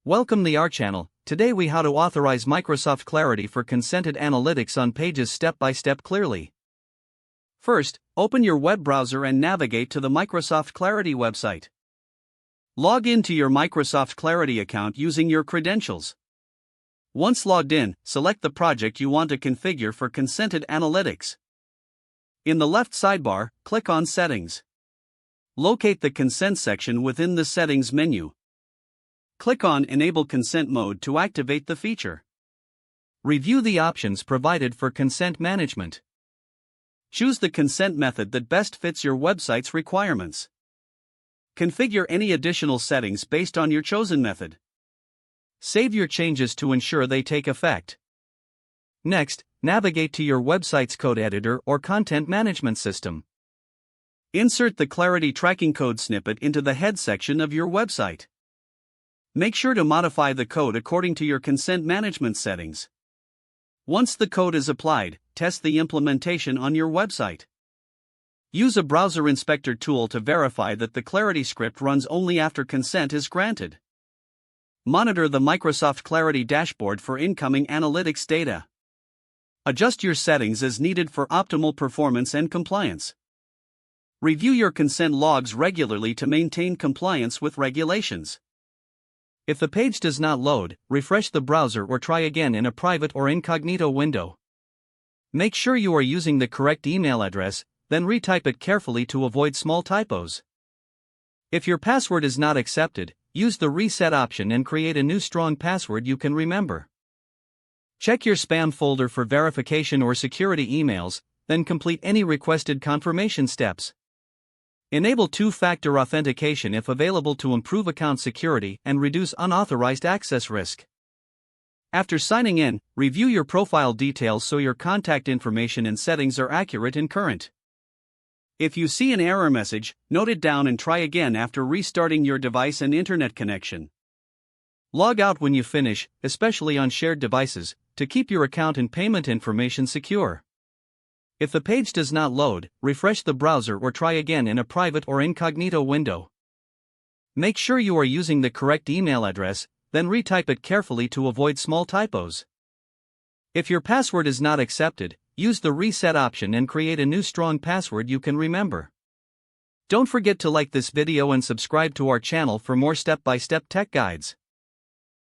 Welcome to our channel. Today we how to authorize Microsoft Clarity for consented analytics on pages step by step clearly. First, open your web browser and navigate to the Microsoft Clarity website. Log into your Microsoft Clarity account using your credentials. Once logged in, select the project you want to configure for consented analytics. In the left sidebar, click on Settings. Locate the Consent section within the Settings menu. Click on Enable Consent Mode to activate the feature. Review the options provided for consent management. Choose the consent method that best fits your website's requirements. Configure any additional settings based on your chosen method. Save your changes to ensure they take effect. Next, navigate to your website's code editor or content management system. Insert the Clarity tracking code snippet into the head section of your website. Make sure to modify the code according to your consent management settings. Once the code is applied, test the implementation on your website. Use a browser inspector tool to verify that the Clarity script runs only after consent is granted. Monitor the Microsoft Clarity dashboard for incoming analytics data. Adjust your settings as needed for optimal performance and compliance. Review your consent logs regularly to maintain compliance with regulations. If the page does not load, refresh the browser or try again in a private or incognito window. Make sure you are using the correct email address, then retype it carefully to avoid small typos. If your password is not accepted, use the reset option and create a new strong password you can remember. Check your spam folder for verification or security emails, then complete any requested confirmation steps. Enable two-factor authentication if available to improve account security and reduce unauthorized access risk. After signing in, review your profile details so your contact information and settings are accurate and current. If you see an error message, note it down and try again after restarting your device and internet connection. Log out when you finish, especially on shared devices, to keep your account and payment information secure. If the page does not load, refresh the browser or try again in a private or incognito window. Make sure you are using the correct email address, then retype it carefully to avoid small typos. If your password is not accepted, use the reset option and create a new strong password you can remember. Don't forget to like this video and subscribe to our channel for more step-by-step tech guides.